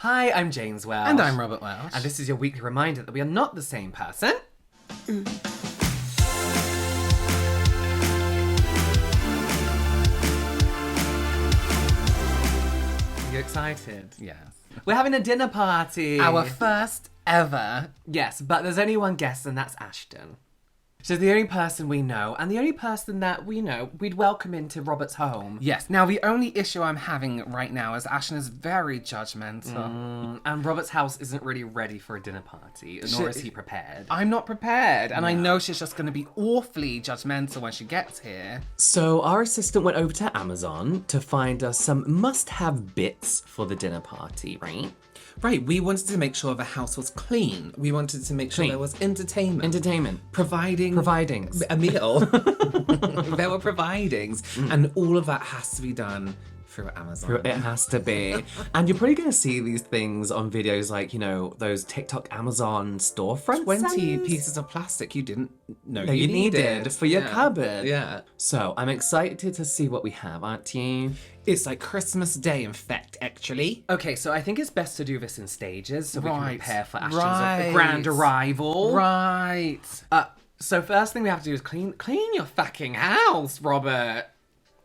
Hi, I'm James Welsh. And I'm Robert Welsh. And this is your weekly reminder that we are not the same person. Are you excited? Yes. We're having a dinner party. Our first ever. Yes, but there's only one guest, and that's Ashton. She's the only person we know, and the only person that we know we'd welcome into Robert's home. Yes. Now, the only issue I'm having right now is Ashton is very judgmental. And Robert's house isn't really ready for a dinner party, nor is he prepared. I'm not prepared, and I know she's just going to be awfully judgmental when she gets here. So our assistant went over to Amazon to find us some must-have bits for the dinner party, right? Right, we wanted to make sure the house was clean. We wanted to make sure there was entertainment. Entertainment. Providings. A meal. There were providings. And all of that has to be done through Amazon. It has to be. And you're probably going to see these things on videos like, you know, those TikTok Amazon storefront 20 sellers. pieces of plastic you didn't know that you needed for your cupboard. Yeah. So I'm excited to see what we have, aren't you? It's like Christmas Day, in fact, actually. Okay, so I think it's best to do this in stages so we can Right. prepare for Ashton's Right. grand arrival. Right. So first thing we have to do is clean your fucking house, Robert.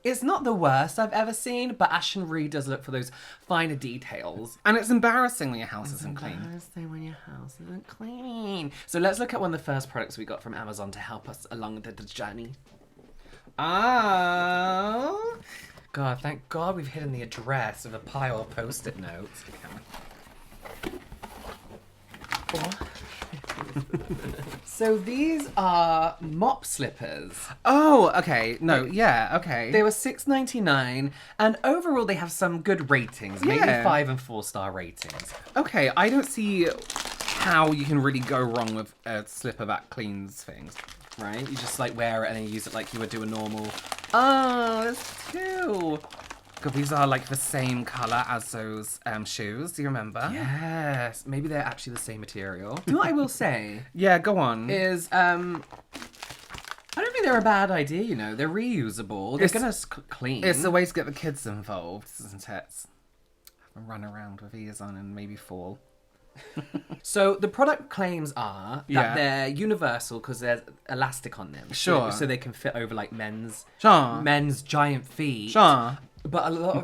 It's not the worst I've ever seen, but Ashton really does look for those finer details. And it's embarrassing when your house isn't clean. Embarrassing when your house isn't clean. So let's look at one of the first products we got from Amazon to help us along the journey. Oh. God, thank God we've hidden the address of a pile of post-it notes. So these are mop slippers. Oh, okay. No, yeah, okay. They were $6.99, and overall they have some good ratings, maybe Yeah. 5 and 4-star ratings. Okay, I don't see how you can really go wrong with a slipper that cleans things. Right? You just like wear it and then you use it like you would do a normal. Oh, there's two. God, these are like the same colour as those shoes. Do you remember? Yes, maybe they're actually the same material. You know what I will say Yeah, go on. is, I don't think they're a bad idea. You know, they're reusable. They're gonna clean. It's a way to get the kids involved, isn't it? Have them run around with ears on and maybe fall. So the product claims are that Yeah. they're universal because there's elastic on them. Sure. So they can fit over like men's Sure. giant feet. Sure. But a lot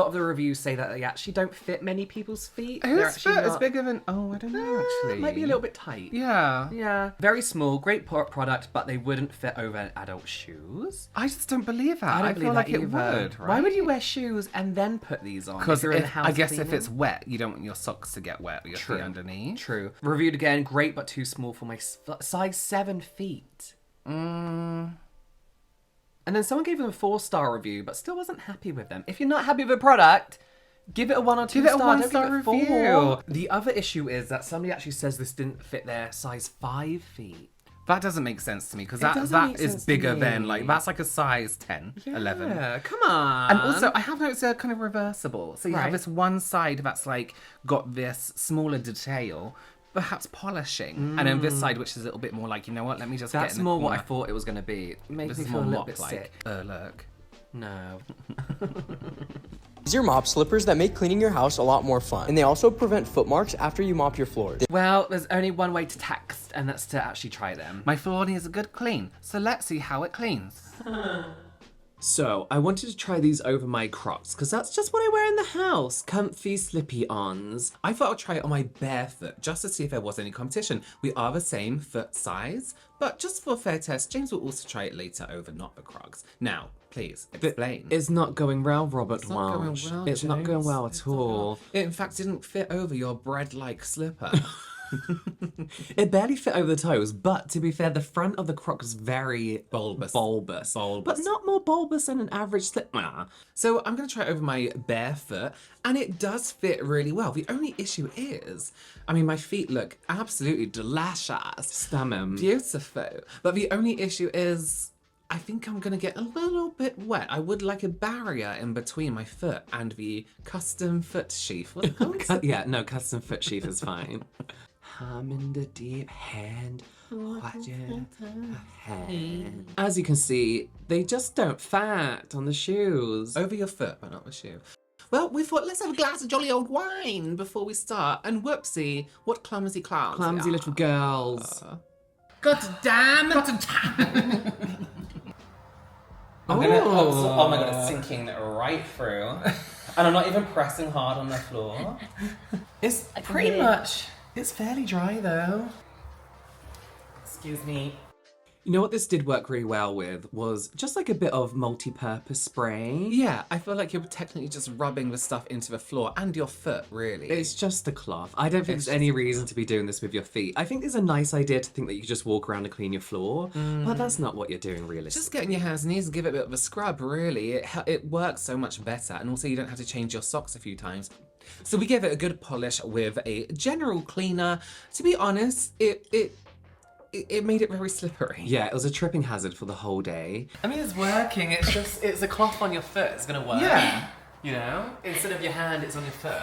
of the reviews say that they actually don't fit many people's feet. They're Whose actually foot is not- bigger than... Oh, I don't know, actually. Might be a little bit tight. Yeah. Yeah. Very small, great product, but they wouldn't fit over adult shoes. I just don't believe that. I don't I believe feel that like it either. would, right? Why would you wear shoes and then put these on? Because you're in the house I guess if cleaning? it's wet, you don't want your socks to get wet or your feet underneath. True. Reviewed again, great but too small for my size 7 feet. And then someone gave them a 4-star review, but still wasn't happy with them. If you're not happy with a product, give it a 1 or 2 Give it a star. 1-star Don't give it 4. review. The other issue is that somebody actually says this didn't fit their size 5 feet. That doesn't make sense to me because doesn't that make is sense to bigger me. than like that's like a size 10, 11. Yeah, come on. And also, I have noticed they're kind of reversible. So you Right. have this one side that's like got this smaller detail, perhaps polishing, and then this side which is a little bit more like, you know what? Let me just that's get in the more what I corner. thought it was going to be. It makes This me is feel more a little bit mop-like. sick. Look. No. These are mop slippers that make cleaning your house a lot more fun. And they also prevent foot marks after you mop your floors. Well, there's only one way to text, and that's to actually try them. My floor needs a good clean, so let's see how it cleans. So, I wanted to try these over my Crocs, because that's just what I wear in the house. Comfy, slippy-ons. I thought I'd try it on my bare foot just to see if there was any competition. We are the same foot size, but just for a fair test, James will also try it later over not the Crocs. Now, please, explain. It's not going well, Robert It's not going well, It's not going James. well at It's not all. well. It in fact didn't fit over your bread-like slipper. It barely fit over the toes, but to be fair, the front of the Croc is very Bulbous. bulbous. Bulbous. But not more bulbous than an average slipper. So I'm going to try it over my bare foot, and it does fit really well. The only issue is, I mean, my feet look absolutely delicious. Stammen. Beautiful. But the only issue is, I think I'm going to get a little bit wet. I would like a barrier in between my foot and the custom foot sheath. What Yeah, no, custom foot sheath is fine. I'm in the deep hand, watching her hand. As you can see, they just don't fit on the shoes. Over your foot, but not the shoe. Well, we thought, let's have a glass of jolly old wine before we start. And whoopsie, what clumsy clowns. Clumsy we little are. girls. God damn! God damn! Oh my god, it's sinking right through. And I'm not even pressing hard on the floor. It's pretty much, it's fairly dry though. Excuse me. You know what this did work really well with was just like a bit of multi-purpose spray. Yeah, I feel like you're technically just rubbing the stuff into the floor and your foot, really. It's just the cloth. I don't think there's any reason to be doing this with your feet. I think there's a nice idea to think that you could just walk around and clean your floor, but that's not what you're doing realistically. Just get on your hands and knees and give it a bit of a scrub, really. It works so much better, and also you don't have to change your socks a few times. So we gave it a good polish with a general cleaner. To be honest, it made it very slippery. Yeah, it was a tripping hazard for the whole day. I mean, it's working. It's just, it's a cloth on your foot. It's gonna work. Yeah. You know? Instead of your hand, it's on your foot.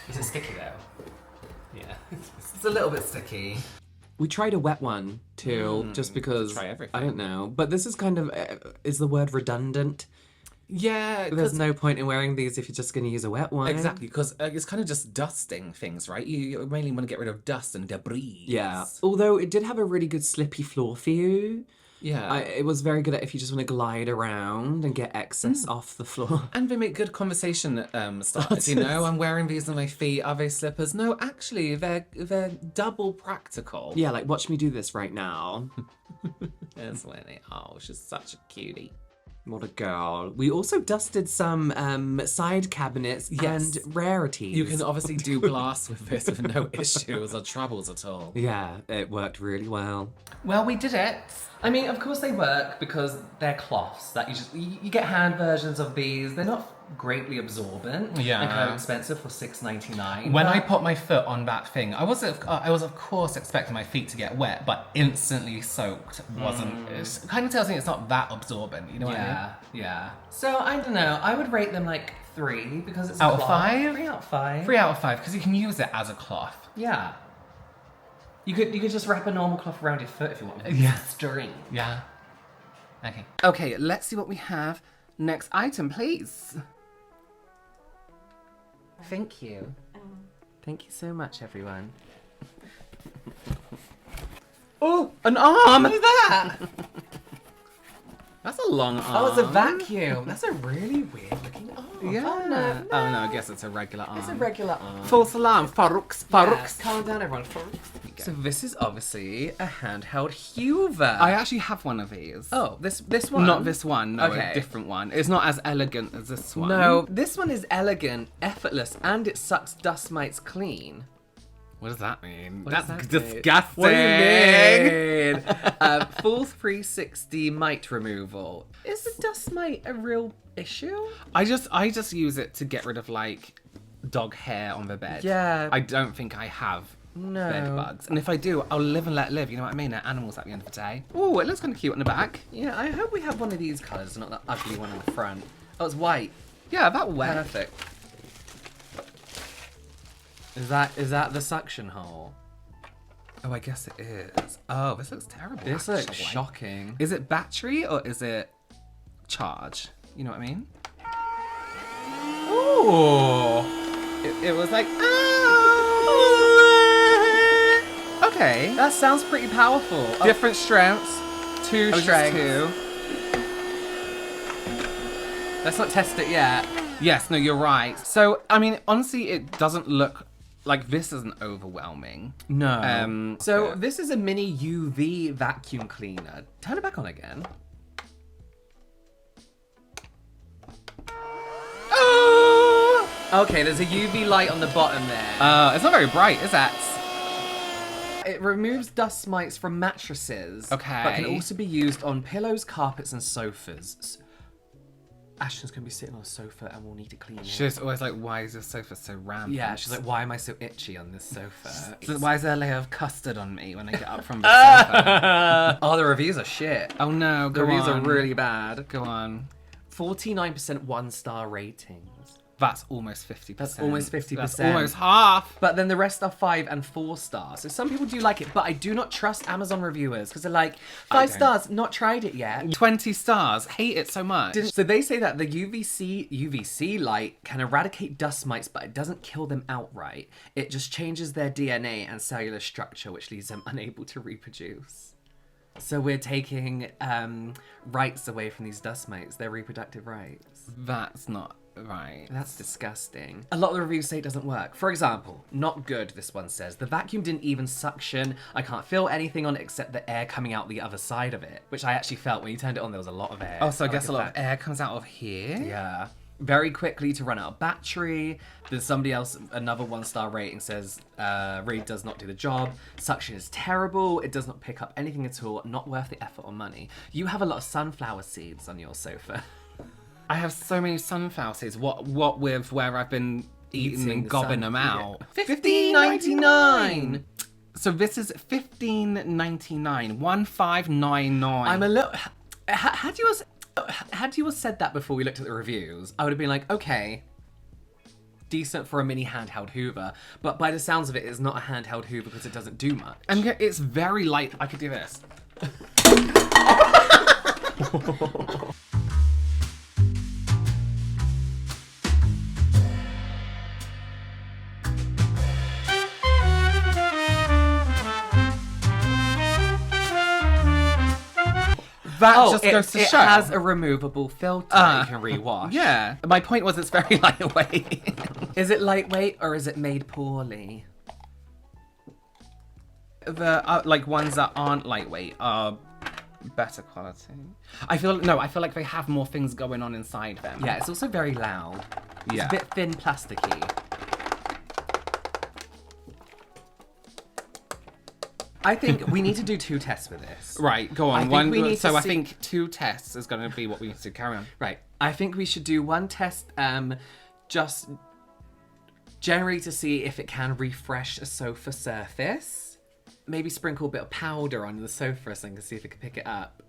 Is it sticky though? Yeah. It's a little bit sticky. We tried a wet one too, just because, try everything. I don't know, but this is kind of, is the word redundant? Yeah, There's no point in wearing these if you're just going to use a wet one. exactly, because it's kind of just dusting things, right? You mainly want to get rid of dust and debris. Yeah, although it did have a really good slippy floor for you. Yeah. It was very good at if you just want to glide around and get excess off the floor. And they make good conversation starters, you know? I'm wearing these on my feet. Are they slippers? No, actually, they're double practical. Yeah, like watch me do this right now. There's Winnie. Oh, she's such a cutie. What a girl. We also dusted some side cabinets Yes. and rarities. You can obviously do glass with this with no issues or troubles at all. Yeah, it worked really well. Well, we did it. I mean, of course they work because they're cloths that you get hand versions of these. They're not greatly absorbent. Yeah. And kind of expensive for $6.99. When I put my foot on that thing, I was of course expecting my feet to get wet, but instantly soaked wasn't. It kind of tells me it's not that absorbent. You know what I mean? yeah. So I don't know. I would rate them like 3 because it's a Out of cloth. 5? 3 out of 5. 3 out of 5 because you can use it as a cloth. Yeah. You could just wrap a normal cloth around your foot if you want. Yeah. String. Yeah. Okay. Okay, let's see what we have. Next item, please. Thank you. Thank you so much, everyone. Oh, an arm! What is that? That's a long arm. Oh, it's a vacuum. That's a really weird looking arm. Yeah. Oh, no. Oh, no, I guess it's a regular arm. It's a regular arm. False alarm. Farouk's. Yes, calm down, everyone. So this is obviously a handheld Hoover. I actually have one of these. Oh, this one? Not this one. No, Okay. a different one. It's not as elegant as this one. No, this one is elegant, effortless, and it sucks dust mites clean. What does that mean? does That's that mean? disgusting. What do you mean? Full 360 mite removal. Is the dust mite a real issue? I just use it to get rid of like dog hair on the bed. Yeah. I don't think I have No. bed bugs. And if I do, I'll live and let live. You know what I mean? They're animals at the end of the day. Oh, it looks kind of cute on the back. Yeah, I hope we have one of these colours, not that ugly one on the front. Oh, it's white. Yeah, that wet. Perfect. Is that the suction hole? Oh, I guess it is. Oh, this looks terrible. This looks actually. shocking. Is it battery or is it charge? You know what I mean? Ooh. It was like, okay. That sounds pretty powerful. Oh, Different strengths. 2 just strengths. 2. Let's not test it yet. Yes, no, you're right. So, I mean, honestly, it doesn't look like this isn't overwhelming. No. So okay. this is a mini UV vacuum cleaner. Turn it back on again. Okay, there's a UV light on the bottom there. It's not very bright, is that? It removes dust mites from mattresses. Okay. But can also be used on pillows, carpets, and sofas. Ashton's gonna be sitting on a sofa and we'll need to clean it. She's always like, why is this sofa so rampant? Yeah, she's like, why am I so itchy on this sofa? So why is there a layer of custard on me when I get up from the sofa? Oh, the reviews are shit. Oh no, The go reviews on. are really bad. Go on. 49% 1-star ratings. That's almost 50%. That's almost 50%. That's almost half. But then the rest are 5 and 4 stars. So some people do like it, but I do not trust Amazon reviewers because they're like, 5 stars, not tried it yet. 20 stars. Hate it so much. So they say that the UVC light can eradicate dust mites, but it doesn't kill them outright. It just changes their DNA and cellular structure, which leaves them unable to reproduce. So we're taking rights away from these dust mites, their reproductive rights. That's not right. That's disgusting. A lot of the reviews say it doesn't work. For example, not good, this one says. The vacuum didn't even suction. I can't feel anything on it except the air coming out the other side of it, which I actually felt when you turned it on, there was a lot of air. Oh, so I guess Like a lot of air comes out of here? Yeah. Very quickly to run out of battery. Then somebody else, another 1-star rating says, really does not do the job. Suction is terrible. It does not pick up anything at all. Not worth the effort or money. You have a lot of sunflower seeds on your sofa. I have so many sunflower seeds. What with where I've been eating and the gobbing sun- them out. yeah. $15.99. So this is $15.99. 1599. I'm a little... Had you have said that before we looked at the reviews, I would have been like, okay, decent for a mini handheld Hoover. But by the sounds of it, it's not a handheld Hoover because it doesn't do much. And it's very light. I could do this. That just goes to show. It has a removable filter you can rewash. Yeah. My point was it's very lightweight. Is it lightweight or is it made poorly? The like ones that aren't lightweight are better quality. I feel like they have more things going on inside them. Yeah, it's also very loud. It's Yeah. a bit thin plasticky. I think we need to do 2 tests with this. Right, go on. I think we need to I see- think 2 tests is going to be what we need to carry on. Right. I think we should do 1 test just generally to see if it can refresh a sofa surface. Maybe sprinkle a bit of powder on the sofa so I can see if it can pick it up.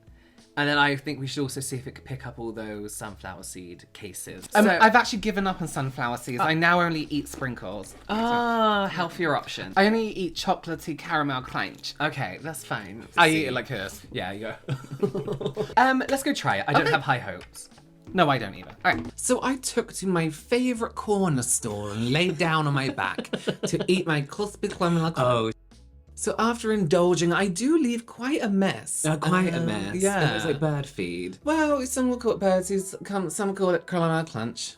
And then I think we should also see if it can pick up all those sunflower seed cases. I've actually given up on sunflower seeds. I now only eat sprinkles. Healthier option. I only eat chocolatey caramel crunch. Okay, that's fine. I eat it like this. Yeah, you go. Let's go try it. I don't have high hopes. No, I don't either. All right. So I took to my favourite corner store and laid down on my back to eat my crispy caramel. Oh. So after indulging, I do leave quite a mess. Quite a mess. Yeah. It's like bird feed. Well, some will call it birdseed, some call it caramel crunch.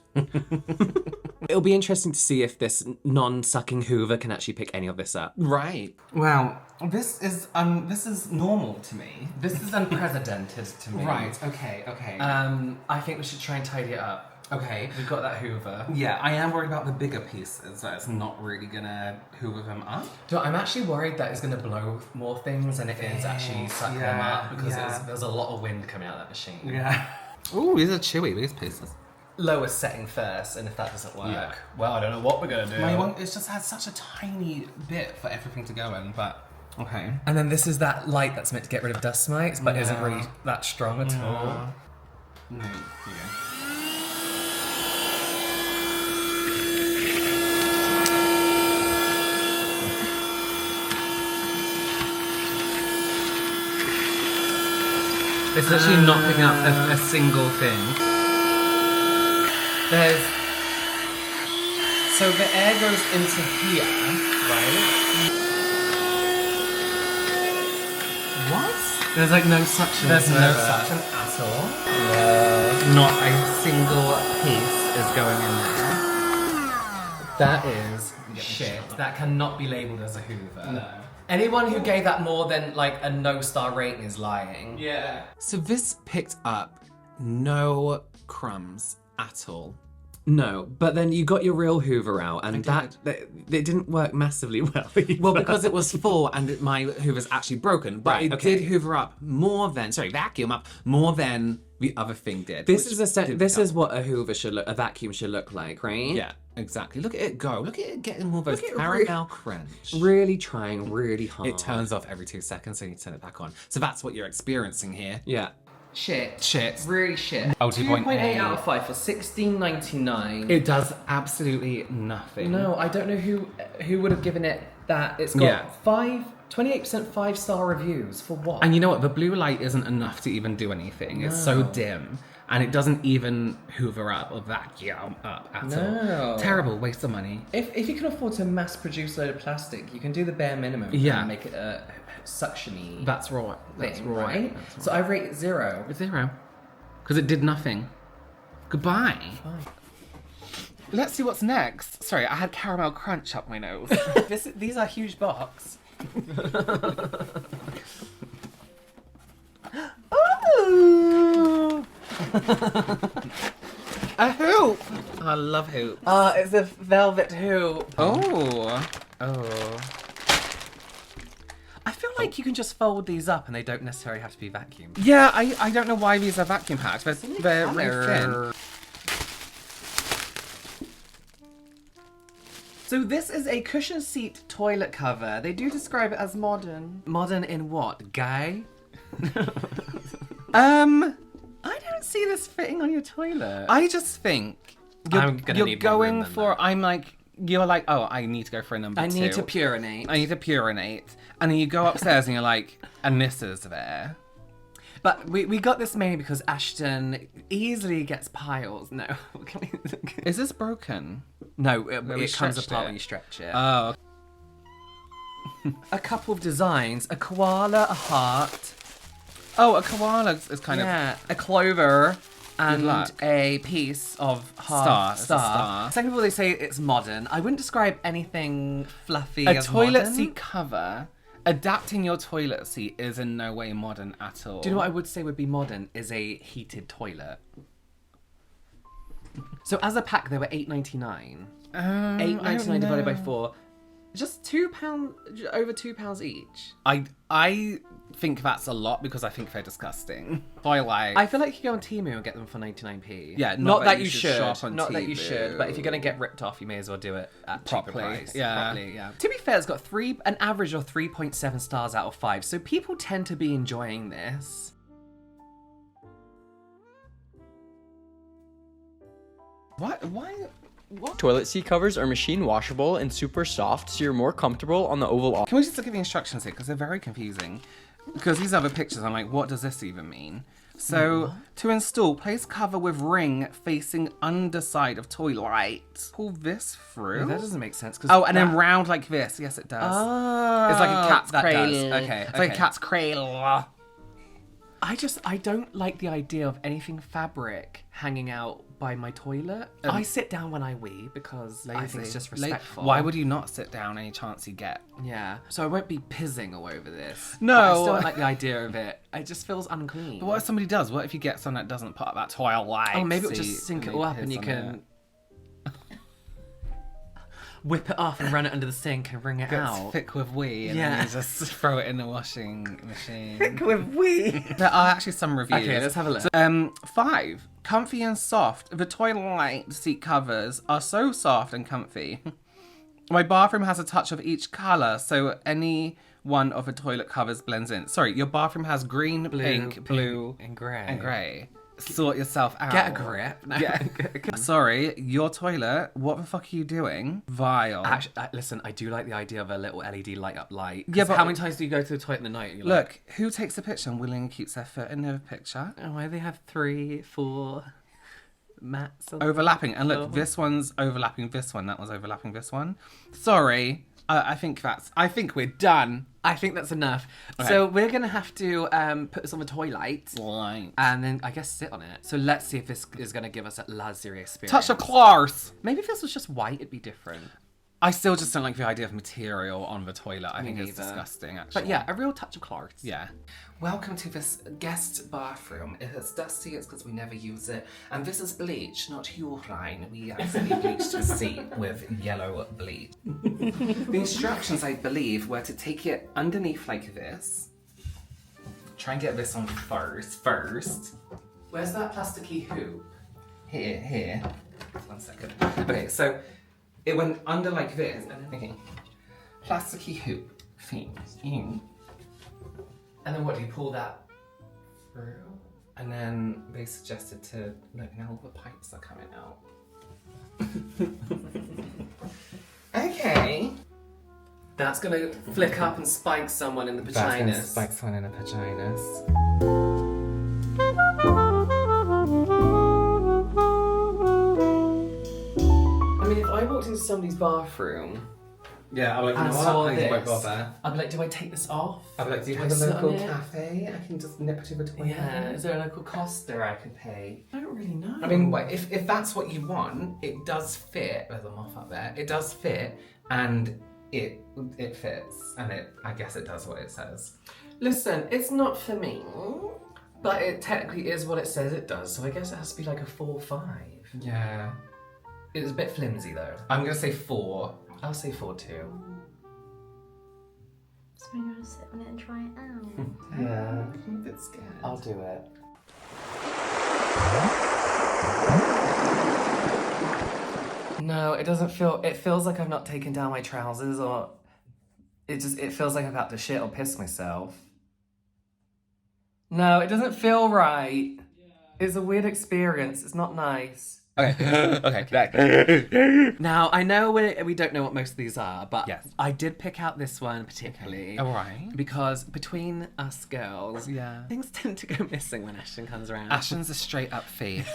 It'll be interesting to see if this non-sucking Hoover can actually pick any of this up. Right. Well, this is normal to me. This is unprecedented to me. Right, Okay. I think we should try and tidy it up. Okay. We've got that Hoover. Yeah, I am worried about the bigger pieces. That it's not really gonna hoover them up. So I'm actually worried that it's going to blow more things than it is actually suck them up because there's a lot of wind coming out of that machine. Yeah. Ooh, these are chewy. These pieces. Lowest setting first, and if that doesn't work, Yeah. well, I don't know what we're going to do. My one, it just has such a tiny bit for everything to go in, but okay. And then this is that light that's meant to get rid of dust mites, but isn't really that strong at all. It's actually not picking up a single thing. So the air goes into here, right? What? There's like no suction. There's no whatsoever. suction at all. Not a single piece is going in there. That is shit. That cannot be labelled as a Hoover. No. Anyone who gave that more than like a no-star rating is lying. Yeah. So this picked up no crumbs at all. No, but then you got your real Hoover out, and that it didn't work massively well. Well, because it was full and my Hoover's actually broken, but Right, it okay. did Hoover up vacuum up more than the other thing did. This which is didn't this help. is what a Hoover should look, a vacuum should look like, right? Yeah, exactly. Look at it go. Look at it getting more of those Look at it caramel crunch. Really trying really hard. It turns off every 2 seconds, so you need to turn it back on. So that's what you're experiencing here. Yeah. Shit. Shit. Really shit. Oh, 2.8. 2.8 out of 5 for $16.99. It does absolutely nothing. No, I don't know who would have given it that. It's got 28% 5-star reviews. For what? And you know what? The blue light isn't enough to even do anything. It's so dim. And it doesn't even hoover up or vacuum up at all. Terrible waste of money. If you can afford to mass produce a load of plastic, you can do the bare minimum and make it a suction-y That's right. That's thing, right. right? So I rate it 0. 0. Because it did nothing. Goodbye. Let's see what's next. Sorry, I had caramel crunch up my nose. These are huge box. Ooh! A hoop. I love hoops. It's a velvet hoop. Oh. I feel like you can just fold these up and they don't necessarily have to be vacuumed. Yeah, I don't know why these are vacuum packed. They're really thin. So this is a cushion seat toilet cover. They do describe it as modern. Modern in what? Gay? I don't see this fitting on your toilet. I just think I'm gonna you're need more room going than for. You're like, oh, I need to go for a number 2. I need to purinate. I need to purinate. And then you go upstairs and you're like, and this is there. But we got this mainly because Ashton easily gets piles. No. Is this broken? No, it comes stretched apart it. when you stretch it. Oh. A couple of designs. A koala, a heart. Oh, a koala is kind of. Yeah, a clover. And luck. a piece of Star, it's a star. Second of all, they say it's modern. I wouldn't describe anything fluffy A as toilet modern. seat cover. Adapting your toilet seat is in no way modern at all. Do you know what I would say would be modern? Is a heated toilet. So as a pack, they were $8.99. $8.99 divided by 4. Just £2, over £2 each. I think that's a lot because I think they're disgusting. I feel like you go on Temu and get them for 99p. Yeah, not that you should. shop on Not that you Temu. should. But if you're gonna get ripped off, you may as well do it at cheaper Properly, price. yeah. Properly, yeah. To be fair, it's got an average of 3.7 stars out of 5. So people tend to be enjoying this. What? Why? What? Toilet seat covers are machine washable and super soft, so you're more comfortable on the oval. Can we just look at the instructions here because they're very confusing. Because these other pictures, I'm like, what does this even mean? So, to install, place cover with ring facing underside of toilet. Pull this through. That doesn't make sense. Oh, and then round like this. Yes, it does. Oh, It's like a cat's that cradle. does. Okay, it's like a cat's cradle. I don't like the idea of anything fabric hanging out by my toilet. I sit down when I wee because I think it's just respectful. Why would you not sit down any chance you get? Yeah. So I won't be pizzing all over this. No. But I still don't like the idea of it. It just feels unclean. But what if somebody does? What if you get someone that doesn't put up that toilet? Oh, maybe it'll seat just sink it they all up and piss you on can it? whip it off and run it under the sink and wring it Gets out. thick with wee and Yeah. then you just throw it in the washing machine. with wee. There are actually some reviews. Okay, let's have a look. So, 5. Comfy and soft. The toilet seat covers are so soft and comfy. My bathroom has a touch of each colour, so any one of the toilet covers blends in. Sorry, your bathroom has green, pink, blue, and grey. and grey. Sort yourself out. Get a grip. No. Sorry, your toilet, what the fuck are you doing? Vile. Actually, listen, I do like the idea of a little LED light up light. Yeah, but- how many times do you go to the toilet in the night and you're like, Look, who takes a picture and willingly keeps their foot in the picture? oh, why do they have 3, 4 mats? Overlapping. And look, this one's overlapping this one. That one's overlapping this one. Sorry. I think we're done. I think that's enough. Okay. So we're going to have to put this on the toilet Right. and then I guess sit on it. So let's see if this is going to give us a luxury experience. Touch of class. Maybe if this was just white, it'd be different. I still just don't like the idea of material on the toilet. I think it's neither. disgusting, actually. But yeah, a real touch of class. Yeah. Welcome to this guest bathroom. If it's dusty, it's because we never use it. And this is bleach, not urine. We actually bleached the seat with yellow bleach. The instructions, I believe, were to take it underneath like this. Try and get this on first. Where's that plasticky hoop? Here. 1 second. Okay, so it went under like this, and then okay. Plasticky hoop thing in. And then what, do you pull that through? And then they suggested to, look, now all the pipes are coming out. Okay. That's gonna flick up and spike someone in the That's gonna vaginas. spike someone in the vaginas. I mean, if I walked into somebody's bathroom, Yeah, I'm like, and saw I won't this, bother. I'd be like, do I take this off? I'd be like, do you Do have I a sit local on it? cafe? I can just nip to the toilet. Yeah, is there a local Costa I could pay? I don't really know. I mean, if that's what you want, it does fit. There's a moth up there. It does fit, and it fits, and I guess it does what it says. listen, it's not for me, but it technically is what it says it does, so I guess it has to be like a 4-5. Yeah. It's a bit flimsy though. I'm gonna say 4. I'll say 4 too. So we're gonna sit on it and try it out. Yeah. I'm a bit scared. I'll do it. No, it doesn't feel. It feels like I've not taken down my trousers, or it feels like I've had to shit or piss myself. No, it doesn't feel right. It's a weird experience. It's not nice. Okay, back. Now, I know we don't know what most of these are, but Yes. I did pick out this one particularly. Alright. Because between us girls, Yeah. things tend to go missing when Ashton comes around. Ashton's a straight up thief.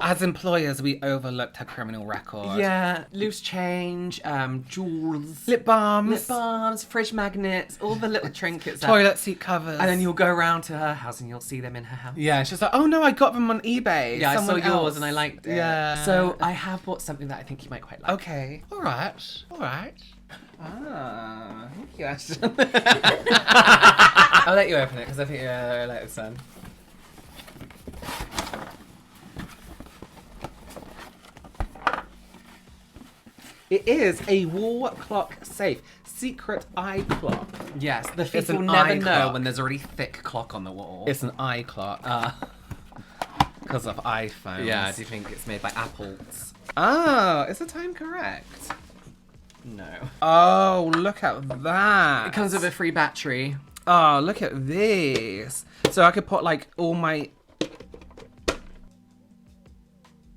As employers, we overlooked her criminal record. Yeah, loose change, jewels, Lip balms. lip balms, fridge magnets, all the little trinkets. Toilet seat covers. And then you'll go around to her house and you'll see them in her house. Yeah, she's like, oh no, I got them on eBay. Yeah, Someone I saw yours else. and I liked it. Yeah. So I have bought something that I think you might quite like. Okay. Alright. Ah, thank you, Ashton. I'll let you open it because I think I like this one. It is a wall clock safe. Secret eye clock. Yes, the thief It's an will never eye know clock. when there's a really thick clock on the wall. It's an eye clock. Because of iPhones. Yeah, do you think it's made by Apples? Oh, is the time correct? No. Oh, look at that. It comes with a free battery. Oh, look at this. So I could put like all my...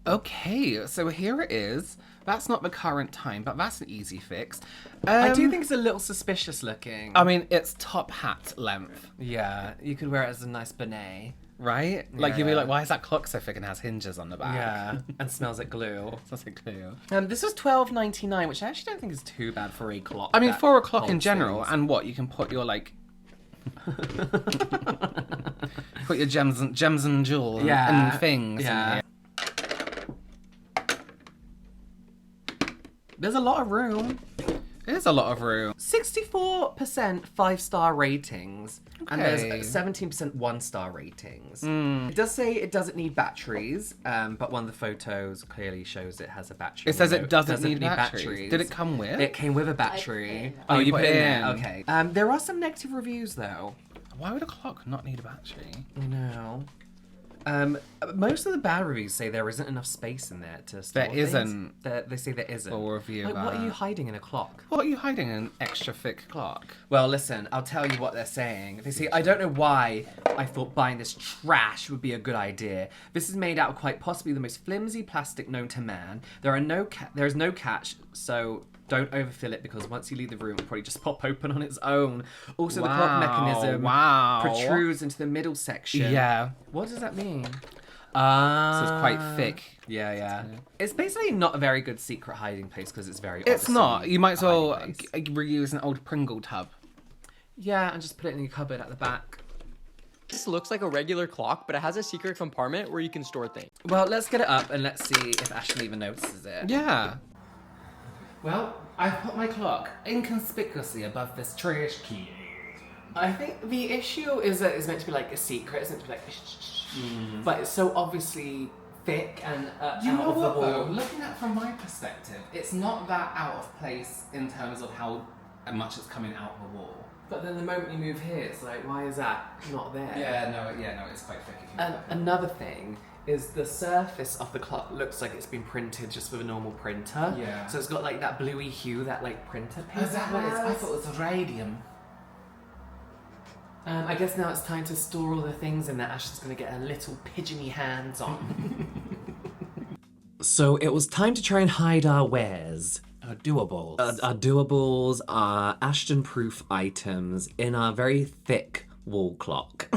Okay, so here it is. That's not the current time, but that's an easy fix. I do think it's a little suspicious looking. I mean, it's top hat length, Yeah, you could wear it as a nice bonnet. right? Like, you'd be Yeah. like, why is that clock so thick and has hinges on the back? Yeah, and smells like glue. That's a clue. This was $12.99, which I actually don't think is too bad for a clock. I mean, that 4 o'clock in holds general, things. and what, you can put your, like... put your gems and jewels Yeah, and things in yeah. here. There's a lot of room. There's a lot of room. 64% 5-star ratings, and there's Okay. 17% 1-star ratings. It does say it doesn't need batteries, but one of the photos clearly shows it has a battery. It says No, it doesn't need batteries. batteries. Did it come with? It came with a battery. Oh, you put put it there. in. Okay. There are some negative reviews though. Why would a clock not need a battery? I know. Most of the bad reviews say there isn't enough space in there to store There things. isn't. They say there isn't. We'll review Like, what are that. you hiding in a clock? What are you hiding in an extra thick clock? Well, listen, I'll tell you what they're saying. They say, I don't know why I thought buying this trash would be a good idea. This is made out of quite possibly the most flimsy plastic known to man. There is no catch, so don't overfill it because once you leave the room, it'll probably just pop open on its own. Also, the clock mechanism protrudes into the middle section. Yeah. What does that mean? So it's quite thick. Yeah. It's basically not a very good secret hiding place because it's very It's obviously not. You might as a well hiding place. reuse an old Pringle tub. Yeah, and just put it in your cupboard at the back. This looks like a regular clock, but it has a secret compartment where you can store things. Well, let's get it up and let's see if Ashley even notices it. Yeah. Well, I've put my clock inconspicuously above this trash can. I think the issue is that it's meant to be like a secret. It's meant to be like, but it's so obviously thick and You out know of the what though? wall. Looking at it from my perspective, it's not that out of place in terms of how much is coming out of the wall. But then the moment you move here, it's like, why is that not there? No, it's quite thick. If you And another thing is the surface of the clock looks like it's been printed just with a normal printer. Yeah. So it's got like that bluey hue that like printer paper Is that what it is? I has. thought it was radium. I guess now it's time to store all the things in that Ashton's gonna get her little pigeony hands on. So it was time to try and hide our wares. Our doables. Our doables, our Ashton-proof items in our very thick wall clock.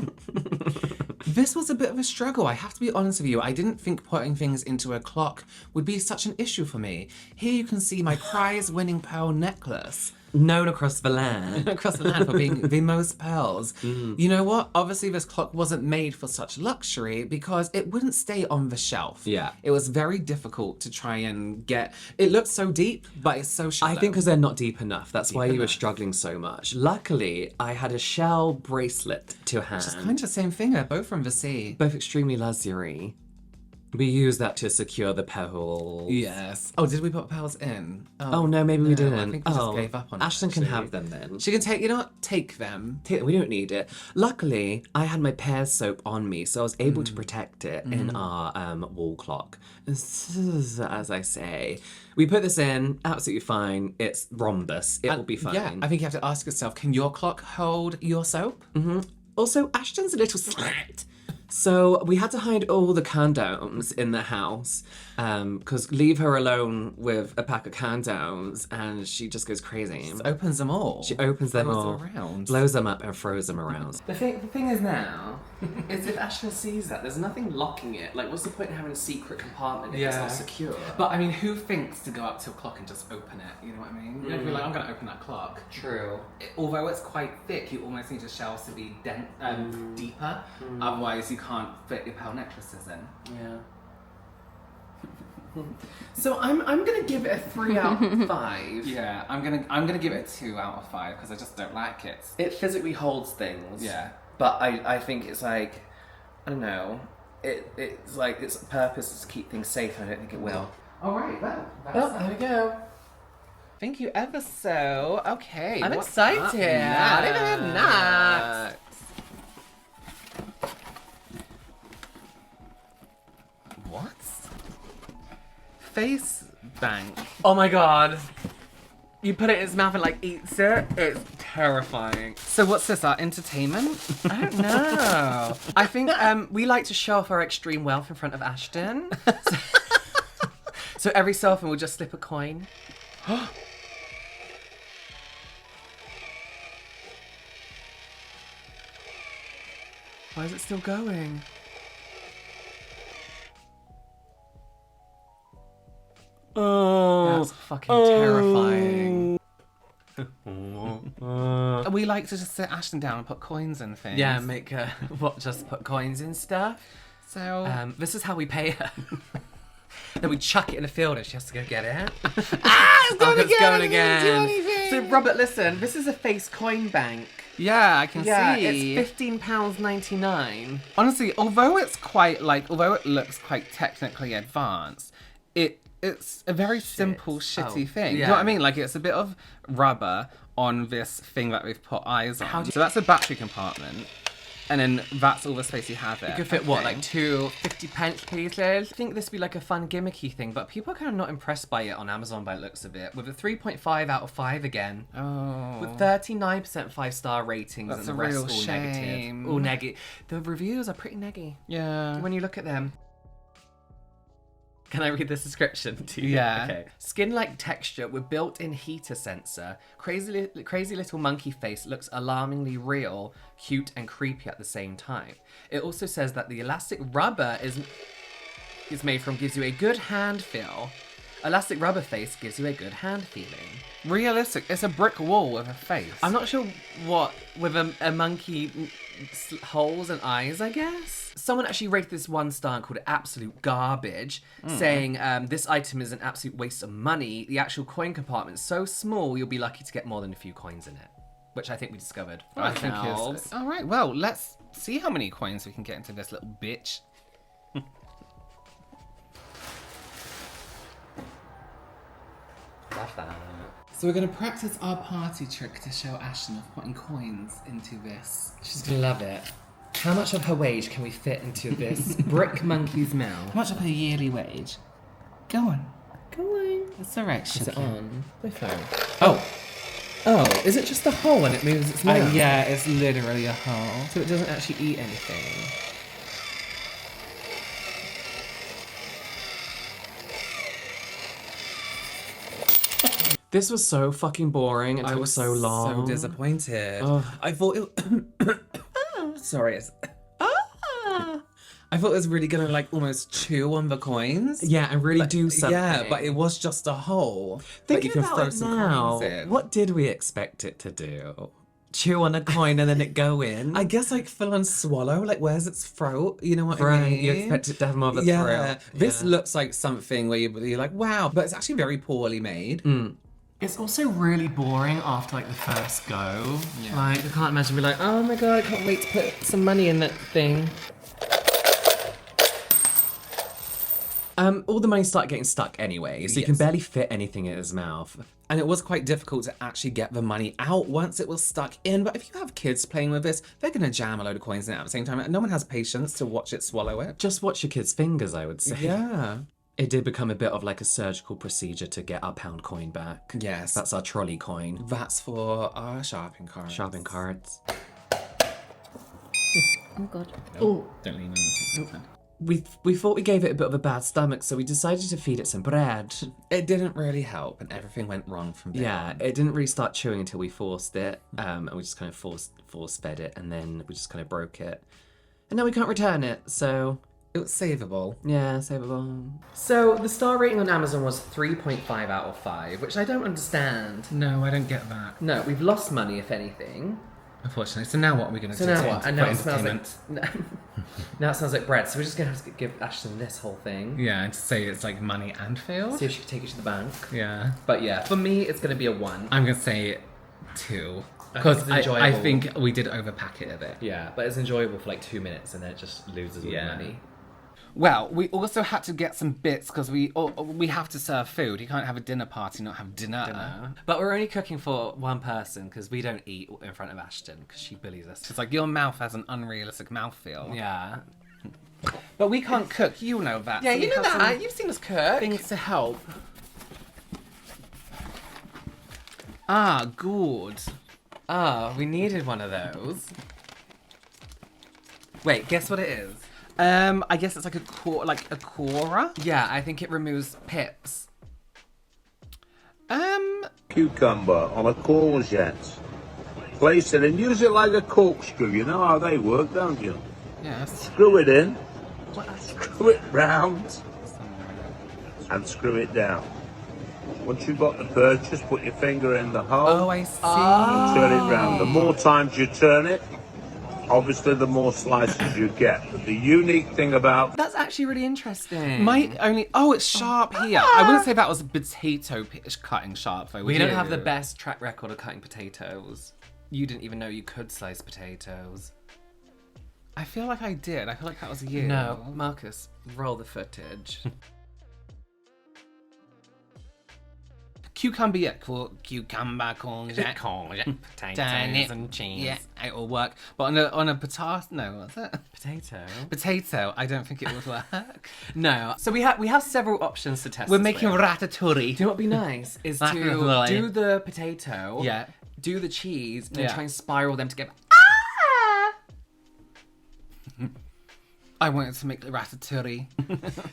This was a bit of a struggle, I have to be honest with you. I didn't think putting things into a clock would be such an issue for me. Here you can see my prize-winning pearl necklace. Known across the land. Across the land for being the most pearls. You know what? Obviously, this clock wasn't made for such luxury because it wouldn't stay on the shelf. Yeah. It was very difficult to try and get. It looks so deep, but it's so shallow. I think because they're not deep enough. That's why you were struggling so much. Luckily, I had a shell bracelet to hand. It's kind of the same thing. They're both from the sea. Both extremely luxury. We used that to secure the pearls. Yes. Oh, did we put pearls in? Oh, no, maybe we didn't. I think we just gave up on it. Ashton can actually. have them then. She can take, you know what? Take them. We don't need it. Luckily, I had my pear soap on me, so I was able to protect it in our wall clock. As I say, we put this in, absolutely fine. It's rhombus. It will be fine. Yeah, I think you have to ask yourself, can your clock hold your soap? Also, Ashton's a little slut. So we had to hide all the condoms in the house, because leave her alone with a pack of condoms and she just goes crazy. Opens them all. She opens them Throws all, them around. blows them up and throws them around. The thing is now, is if Ashton sees that, there's nothing locking it. Like, what's the point in having a secret compartment if it's Yeah. not secure? But I mean, who thinks to go up to a clock and just open it? You know what I mean? You'd be like, I'm going to open that clock. True. Although it's quite thick, you almost need the shelves to be deeper. Otherwise, you can't fit your pearl necklaces in. Yeah. So I'm gonna give it a 3 out of 5. Yeah, I'm gonna give it a 2 out of 5 because I just don't like it. It physically holds things. Yeah. But I think it's like, I don't know. It's like its purpose is to keep things safe, and I don't think it will. Alright, well, Oh, there we go. Thank you ever so. Okay. I'm what's excited. up next? What? Face bank. Oh my god. You put it in his mouth and like eats it. It's terrifying. So what's this, our entertainment? I don't know. I think we like to show off our extreme wealth in front of Ashton. So every so often we'll just slip a coin. Why is it still going? Oh. That's fucking terrifying. We like to just sit Ashton down and put coins in things. Yeah, make her. Just put coins in stuff. So This is how we pay her. Then we chuck it in the field and she has to go get it. it's going It's going again. Do anything. So Robert, listen, this is a face coin bank. Yeah, I can Yeah, see. it's £15.99. Honestly, although it looks quite technically advanced, it's a very simple, shitty thing. You know what I mean? Like, it's a bit of rubber on this thing that we've put eyes on. So that's a battery compartment. And then that's all the space you have it. You could fit, what, like 2 50-pence pieces? I think this would be like a fun gimmicky thing, but people are kind of not impressed by it on Amazon by the looks of it. With a 3.5 out of 5 again. Oh. With 39% 5-star ratings That's and the a rest real all shame. negative. All negative. The reviews are pretty neggy Yeah. when you look at them. Can I read the description to you? Yeah. Okay. Skin-like texture with built-in heater sensor. Crazy little monkey face looks alarmingly real, cute, and creepy at the same time. It also says that the elastic rubber is made from gives you a good hand feel. Elastic rubber face gives you a good hand feeling. Realistic. It's a brick wall with a face. I'm not sure what with a monkey holes and eyes, I guess. Someone actually rated this 1 star and called it absolute garbage, saying this item is an absolute waste of money. The actual coin compartment is so small, you'll be lucky to get more than a few coins in it, which I think we discovered. I think ourselves. it's... All right, well, let's see how many coins we can get into this little bitch. Love that. So we're going to practice our party trick to show Ashton of putting coins into this. She's gonna love it. How much of her wage can we fit into this brick monkey's mouth? How much of her yearly wage? Go on. Go on. It's all right, Is it on? My phone. Oh. Oh, is it just a hole and it moves its mouth? Yeah, it's literally a hole. So it doesn't actually eat anything. This was so fucking boring and I took was so long. so disappointed. Ugh. I thought it. Sorry. I thought it was really gonna like almost chew on the coins. Yeah, and really do something. Yeah, but it was just a hole. Thinking that you can about throw it some now, coins in. what did we expect it to do? Chew on a coin and then it go in? I guess like full on swallow. Like where's its throat? You know what I Right, mean? you expect it to have more of a Yeah, throat. this Yeah. looks like something where you're like, wow, but it's actually very poorly made. It's also really boring after like the first go. Like, I can't imagine being like, oh my god, I can't wait to put some money in that thing. All the money started getting stuck anyway, so you can Yes. barely fit anything in his mouth. And it was quite difficult to actually get the money out once it was stuck in. But if you have kids playing with this, they're going to jam a load of coins in it at the same time. And no one has patience to watch it swallow it. Just watch your kids' fingers, I would say. Yeah. It did become a bit of like a surgical procedure to get our pound coin back. Yes. That's our trolley coin. That's for our shopping cart. Shopping cards. Oh god. Don't lean on it. We thought we gave it a bit of a bad stomach, so we decided to feed it some bread. It didn't really help, and everything went wrong from there. Yeah, it didn't really start chewing until we forced it, and we just kind of force fed it, and then we just kind of broke it. And now we can't return it, so It was savable. yeah, savable. So the star rating on Amazon was 3.5 out of 5, which I don't understand. No, I don't get that. No, we've lost money, if anything. Unfortunately. So now what are we going to So do? now to what? And now put it smells like entertainment? now it smells like bread. So we're just gonna have to give Ashton this whole thing. Yeah, and to say it's like money and failed. See if she can take it to the bank. Yeah. But yeah, for me, it's gonna be a 1. I'm going to say 2. I Because think it's I enjoyable. think we did overpack it a bit. Yeah, but it's enjoyable for like 2 minutes, and then it just loses all the Yeah. money. Well, we also had to get some bits because we have to serve food. You can't have a dinner party and not have dinner. But we're only cooking for one person because we don't eat in front of Ashton because she bullies us. It's like your mouth has an unrealistic mouthfeel. Yeah. But we can't cook. You know that. Yeah, So you we know have that. some You've seen us cook. things to help. Ah, good. Oh, we needed one of those. Wait, guess what it is? I guess it's like a Cora. Yeah, I think it removes pips. Cucumber on a courgette. Place it and use it like a corkscrew. You know how they work, don't you? Yes. Screw it in, screw it round, and screw it down. Once you've got the purchase, put your finger in the hole, Oh, I see. turn it round. The more times you turn it, obviously the more slices you get. But the unique thing about That's actually really interesting. It's sharp here. I wouldn't say that was potato cutting sharp though. we would don't you? have the best track record of cutting potatoes. You didn't even know you could slice potatoes. I feel like I did. I feel like that was you. No, Marcus, roll the footage. Cucumber, yeah, cucumber, courgette, Potatoes and cheese. Yeah, it will work. But on a potato, no, what's it? Potato. Potato, I don't think it would work. No. So we have several options to test. We're this making with. ratatouille. Do you know what would be nice is to Ratatouille. do the potato. Yeah. Do the cheese and then Yeah. try and spiral them together. I wanted to make ratatouille.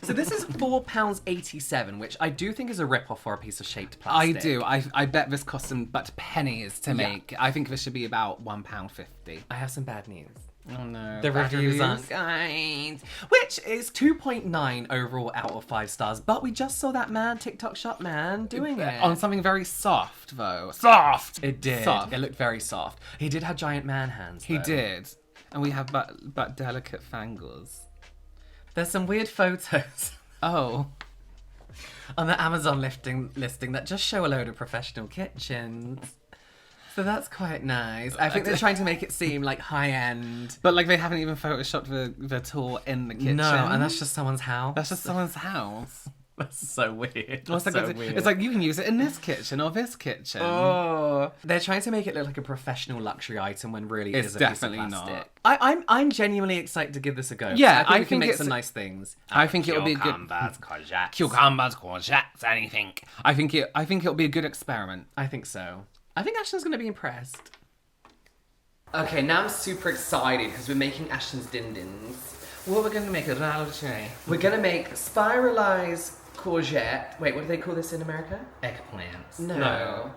So this is £4.87, which I do think is a rip-off for a piece of shaped I plastic. do. I bet this cost them but pennies to Yeah. make. I think this should be about £1.50. I have some bad news. Oh no. The Bad reviews aren't kind. Which is 2.9 overall out of 5 stars. But we just saw that man, TikTok shop man, doing it. On something very soft though. Soft! It did. Soft. It looked very soft. He did have giant man hands, He though. did. And we have but delicate fangles. There's some weird photos Oh. on the Amazon listing that just show a load of professional kitchens. So that's quite nice. I think they're trying to make it seem like high-end. But like they haven't even photoshopped the tour in the kitchen. No, and that's just someone's house. That's just someone's house. That's so weird. What's that so got to- weird. It's like you can use it in this kitchen or this kitchen. Oh, they're trying to make it look like a professional luxury item when really it It's is a definitely piece of plastic. not. I'm genuinely excited to give this a go. Yeah, I I think we can think make it's- some nice things. I think it'll be a good courgettes. cucumbers, courgettes, anything. I think it'll be a good experiment. I think so. I think Ashton's gonna be impressed. Okay, now I'm super excited because we're making Ashton's din-dins. What we're gonna make a ralce. We're gonna make spiralized courgette. Wait, what do they call this in America? Eggplants. No.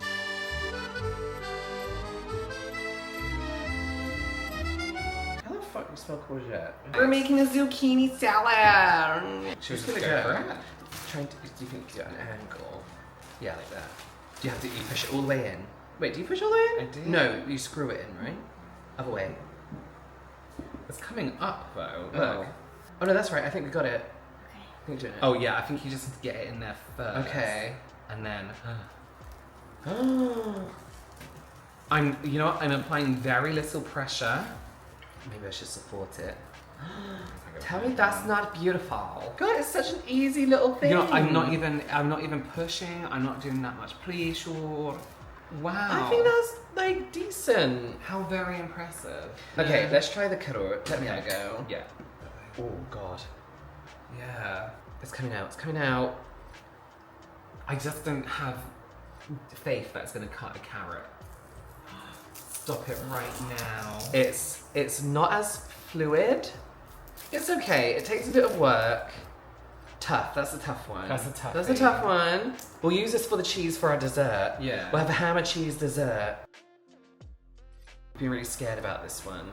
How the fuck do you spell courgette? We're making a zucchini salad. Should we Who's just gonna go for go? it? Do you think you get an angle? Yeah, like that. Do you have to you push it all the way in? Wait, do you push all the way in? I do. No, you screw it in, right? Other way. It's coming up though. Oh. Look. Oh no, that's right. I think we got it. I think you're doing it. Oh yeah, I think you just have to get it in there first. Okay. And then Oh. you know what? I'm applying very little pressure. Maybe I should support it. Tell me that's not beautiful. God, it's such an easy little thing. You know, I'm not even pushing. I'm not doing that much pressure. Wow. I think that's like decent. how very impressive. Okay, Yeah. let's try the carrot. Let me have a Okay. go. Yeah. Oh God, Yeah. it's coming out. It's coming out. I just don't have faith that it's gonna cut a carrot. Stop it right now. It's not as fluid. It's okay. It takes a bit of work. Tough. That's a tough one. That's a toughie. That's a tough one. We'll use this for the cheese for our dessert. Yeah. We'll have a ham and cheese dessert. Been really scared about this one.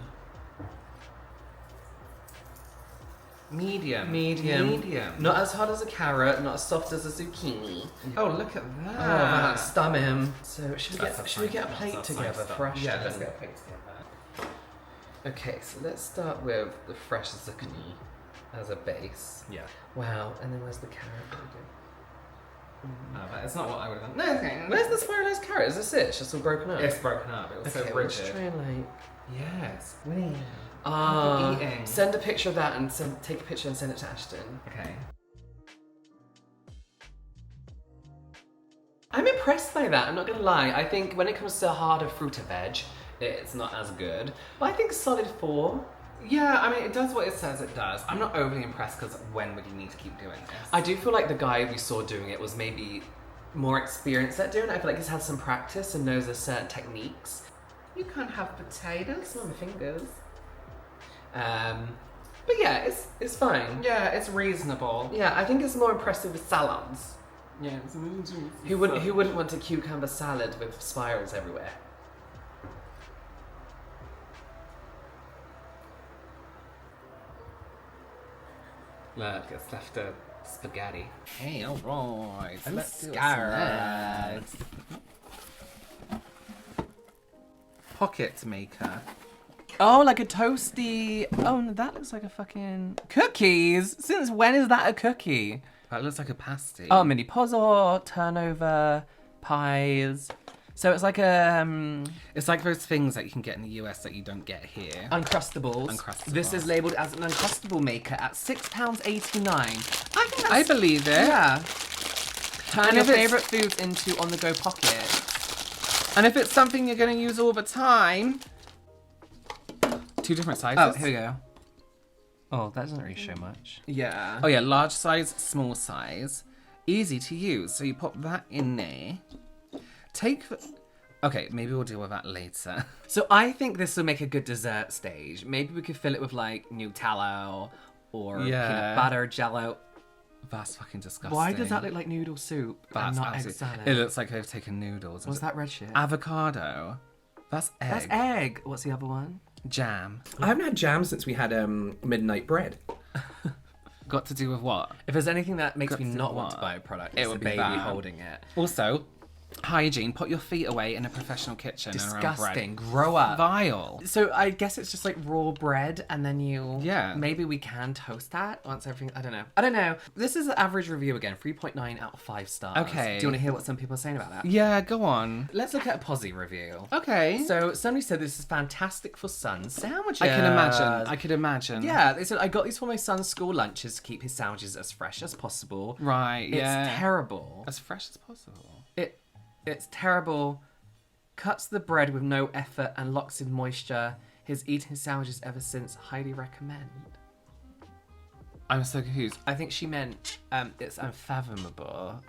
Medium. Medium. Medium. Not as hot as a carrot. Not as soft as a zucchini. Oh, look at that. Oh, that stum him. So should we That's get a should we fine get a stuff. plate That's together fine stuff. for Ashton? Yeah, let's get a plate together. Okay, so let's start with the fresh zucchini as a base. Yeah. Wow, and then where's the carrot? No, but it's not what I would have done. No, okay. Where's the spiralized carrot? Is this it? It's just all broken up. It's broken up. It was okay, so let's rigid. try and like. Yes. Eating. Send a picture of that and take a picture and send it to Ashton. Okay. I'm impressed by that. I'm not gonna lie. I think when it comes to harder fruit or veg, it's not as good. But I think solid 4. Yeah, I mean, it does what it says it does. I'm not overly impressed because when would you need to keep doing this? I do feel like the guy we saw doing it was maybe more experienced at doing it. I feel like he's had some practice and knows there's certain techniques. You can't have potatoes. It's on my fingers. But yeah, it's fine. Yeah, it's reasonable. Yeah, I think it's more impressive with salads. Yeah. Who wouldn't want a cucumber salad with spirals everywhere? Look, it's left a spaghetti. Hey, alright. Let's do Scarlet. Pocket maker. Oh, like a toasty. Oh, no, that looks like a fucking cookies. Since when is that a cookie? That looks like a pasty. Oh, mini pozzo, turnover, pies. So it's like a It's like those things that you can get in the US that you don't get here. Uncrustables. Uncrustables. This is labelled as an Uncrustable maker at £6.89. I think that's... I believe it. Yeah. Turn And your if it's- favourite foods into on-the-go pockets. And if it's something you're going to use all the time... 2 different sizes. Oh, here we go. Oh, that doesn't really show much. Yeah. Oh yeah, large size, small size. Easy to use. So you pop that in there. Okay, maybe we'll deal with that later. So I think this will make a good dessert stage. Maybe we could fill it with like Nutella or Yeah. peanut butter jello. That's fucking disgusting. Why does that look like noodle soup and That's not egg absolute- salad? It looks like they've taken noodles. What's that red shit? Avocado. That's egg. That's egg. What's the other one? Jam. I haven't had jam since we had midnight bread. Got to do with what? If there's anything that makes Got me to not want to what? buy a product, It it's would a be baby that. holding it. Also, hygiene. Put your feet away in a professional kitchen and around Disgusting. bread. Grow up. Vile. So I guess it's just like raw bread, and then you. Yeah. Maybe we can toast that once everything. I don't know. This is an average review again. 3.9 out of 5 stars. Okay. Do you want to hear what some people are saying about that? Yeah, go on. Let's look at a Posy review. Okay. So somebody said this is fantastic for son sandwiches. I can imagine. Yeah, they said I got these for my son's school lunches to keep his sandwiches as fresh as possible. Right, yeah. It's terrible. As fresh as possible. It's terrible. Cuts the bread with no effort and locks in moisture. He's eaten his sandwiches ever since. Highly recommend. I'm so confused. I think she meant it's unfathomable.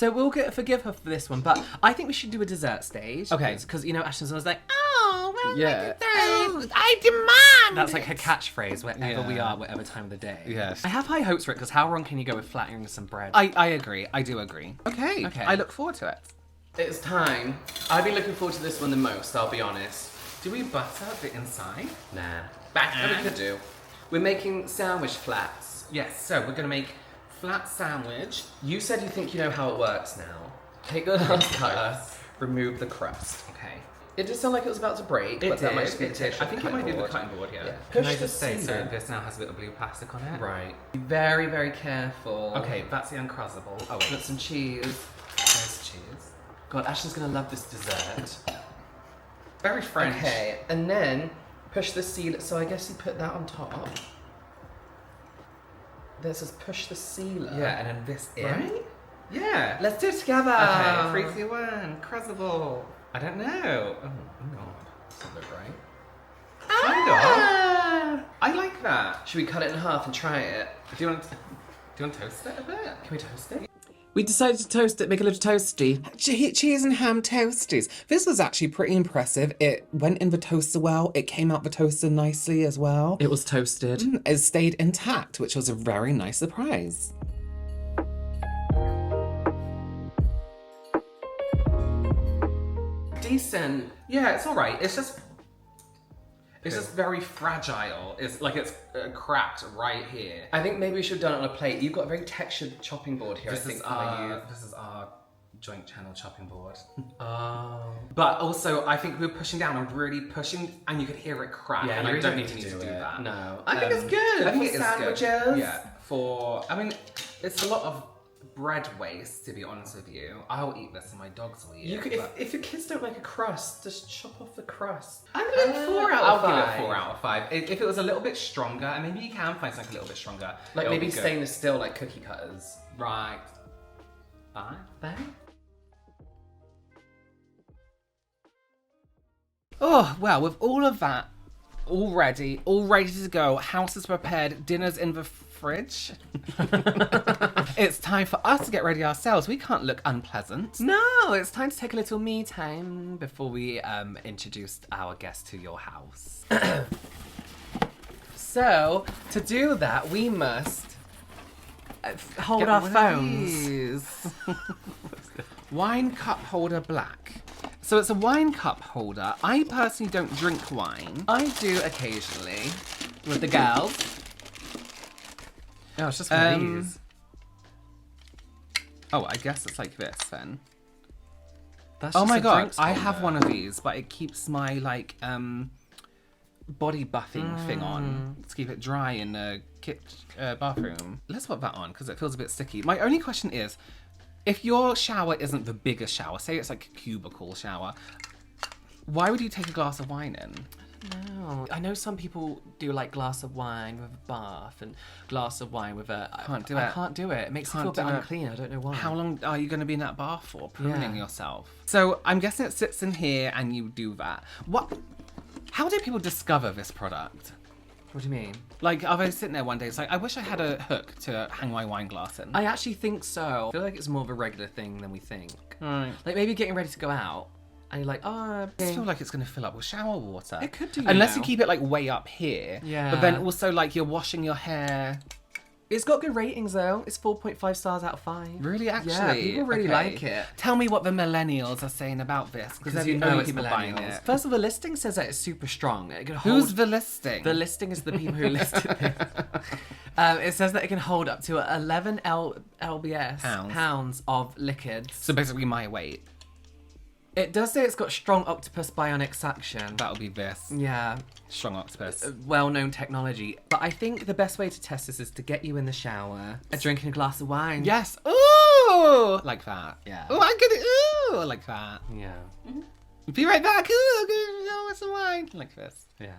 So we'll forgive her for this one, but I think we should do a dessert stage. Okay. Because, you know, Ashton's always like, oh, well, Yeah. I demand That's like her catchphrase wherever we are, whatever time of the day. Yes. I have high hopes for it, because how wrong can you go with flattering some bread? I agree. I do agree. Okay. I look forward to it. It's time. I've been looking forward to this one the most, I'll be honest. Do we butter the inside? Nah. But we could do. We're making sandwich flats. Yes, so we're gonna make flat sandwich. You said you think you know how it works now. Take the last cutter, remove the crust. Okay. It did sound like it was about to break, but that might just be the texture I think it might be the cutting cutting board, yeah. Push Can I the just say, so sealer. this now has a bit of blue plastic on it? Right. Be very, very careful. Okay, that's the uncruzzable. Oh Put wait, some cheese. there's cheese. God, Ashton's gonna love this dessert. Very French. Okay, and then push the sealer. So I guess you put that on top. This says push the sealer. Yeah, and then this in. Right? Yeah. Let's do it together. Okay, 3, 2, 1, cruzzable. I don't know. Oh god, doesn't look right. Kind of. I like that. Should we cut it in half and try it? Do you want to toast it a bit? Can we toast it? We decided to toast it, make a little toasty. Cheese and ham toasties. This was actually pretty impressive. It went in the toaster well. It came out the toaster nicely as well. It was toasted. It stayed intact, which was a very nice surprise. Decent. Yeah, it's all right. It's just very fragile. It's like it's cracked right here. I think maybe we should have done it on a plate. You've got a very textured chopping board here. This I think is our joint channel chopping board. Oh. But also, I think we were pushing down and really pushing, and you could hear it crack. Yeah, and you I don't need need to to do it. that. No. I think it's good. I think for it is sandwiches. good. Yeah. I mean, it's a lot of bread waste, to be honest with you. I'll eat this and my dogs will eat You it. could, but if your kids don't like a crust, just chop off the crust. I'm gonna give it 4 out of 5. I'll give it 4 out of 5. If it was a little bit stronger, and maybe you can find something a little bit stronger. Like it'll maybe be good. stainless steel, like cookie cutters. Right. Fine. There. Oh, well, with all of that all ready to go, house is prepared, dinner's in the fridge. It's time for us to get ready ourselves. We can't look unpleasant. No, it's time to take a little me time before we introduce our guest to your house. So, to do that, we must hold Get our one of phones. these. Wine cup holder black. So it's a wine cup holder. I personally don't drink wine. I do occasionally with the girls. Oh, it's just one of these. Oh, I guess it's like this then. That's Oh just my a god, drinks I holder. have one of these, but it keeps my like body buffing thing on to keep it dry in the bathroom. Let's put that on because it feels a bit sticky. My only question is, if your shower isn't the biggest shower, say it's like a cubicle shower, why would you take a glass of wine in? No. I know some people do like glass of wine with a bath and glass of wine with a... Can't do I it. can't do it. It makes me Can't feel a bit do it. unclean. I don't know why. How long are you going to be in that bath for, pruning Yeah. yourself? So I'm guessing it sits in here and you do that. How do people discover this product? What do you mean? Like, are they sitting there one day, it's like, I wish I had a hook to hang my wine glass in. I actually think so. I feel like it's more of a regular thing than we think. Right. Like maybe getting ready to go out and you're like, oh, I just feel like it's going to fill up with shower water. It could do, Unless you know. keep it like way up here. Yeah. But then also like you're washing your hair. It's got good ratings though. It's 4.5 stars out of 5. Really, actually? Yeah, people really Okay. like it. Tell me what the millennials are saying about this. Because you you know know it's people buying millennials. it. First of all, the listing says that it's super strong. It can hold... Who's the listing? The listing is the people who listed it. It says that it can hold up to 11 lbs pounds of liquids. So basically my weight. It does say it's got strong octopus bionic suction. That'll be this. Yeah, Strong octopus. well-known technology. But I think the best way to test this is to get you in the shower, drinking a glass of wine. Yes. Ooh! Like that. Yeah. Ooh, I'm gonna, ooh! Like that. Yeah. Be right back. Ooh, I'm gonna go with some wine. Like this. Yeah.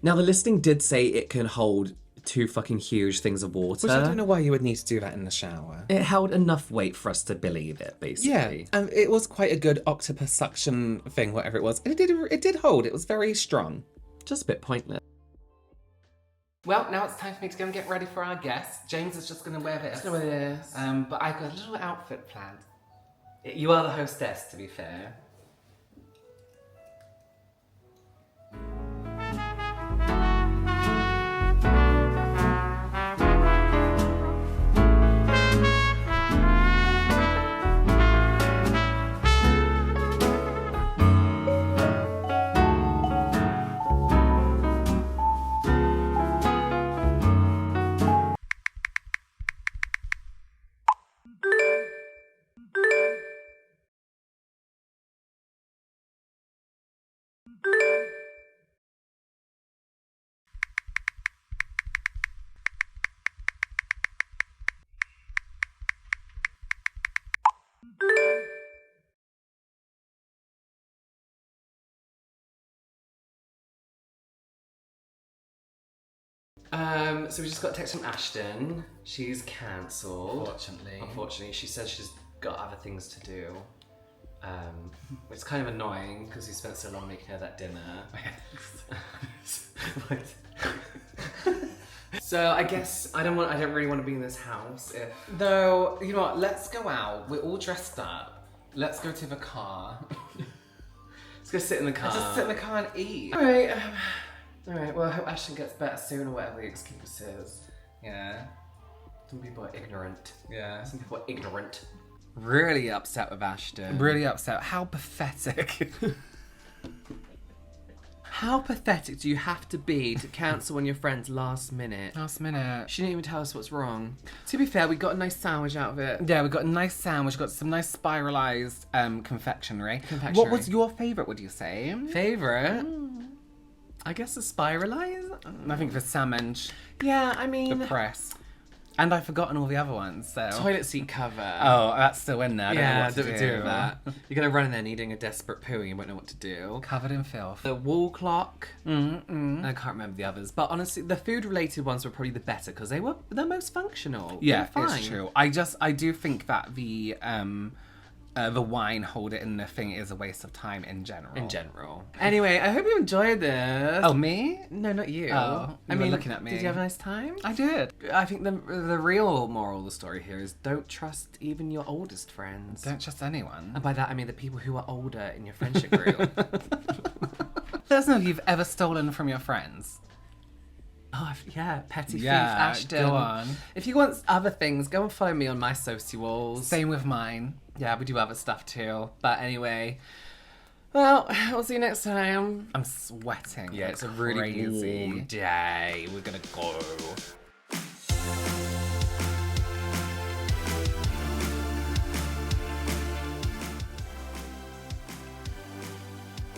Now, the listing did say it can hold 2 fucking huge things of water. Which I don't know why you would need to do that in the shower. It held enough weight for us to believe it, basically. And it was quite a good octopus suction thing, whatever it was. And it did hold. It was very strong. Just a bit pointless. Well, now it's time for me to go and get ready for our guest. James is just going to wear this. But I've got a little outfit planned. You are the hostess, to be fair. So we just got a text from Ashton. She's cancelled. Unfortunately, she says she's got other things to do. Which is kind of annoying because we spent so long making her that dinner. So I guess I don't really want to be in this house. Though, you know what? Let's go out. We're all dressed up. Let's go to the car. Let's go sit in the car. Just sit in the car and eat. Alright, well, I hope Ashton gets better soon or whatever the excuse is. Yeah. Some people are ignorant. Yeah. Some people are ignorant. Really upset with Ashton. Really upset. How pathetic. How pathetic do you have to be to cancel on your friends last minute? Last minute. She didn't even tell us what's wrong. To be fair, we got a nice sandwich out of it. Yeah, we got a nice sandwich, got some nice spiralized confectionery. Confectionery. What was your favourite, would you say? Favourite? I guess the spiralize? I think the salmon, Yeah, I mean... the press. And I've forgotten all the other ones, so... Toilet seat cover. Oh, that's still in there. I don't know yeah, what to do with that. You're gonna run in there needing a desperate poo and you won't know what to do. Covered in filth. The wall clock. And I can't remember the others, but honestly, the food-related ones were probably the better because they were the most functional. Yeah, They were it's fine. true. I do think that the wine holder in the thing is a waste of time in general. In general. Anyway, I hope you enjoyed this. Oh, me? No, not you. Oh, you were looking at me. Did you have a nice time? I did. I think the real moral of the story here is don't trust even your oldest friends. Don't trust anyone. And by that I mean the people who are older in your friendship group. Let us know if you've ever stolen from your friends. Oh, yeah, petty thief Yeah, Ashton. go on. If you want other things, go and follow me on my socials. Same with mine. Yeah, we do other stuff too. But anyway, well, we'll see you next time. I'm sweating. Yeah, it's a really crazy warm day. We're gonna go.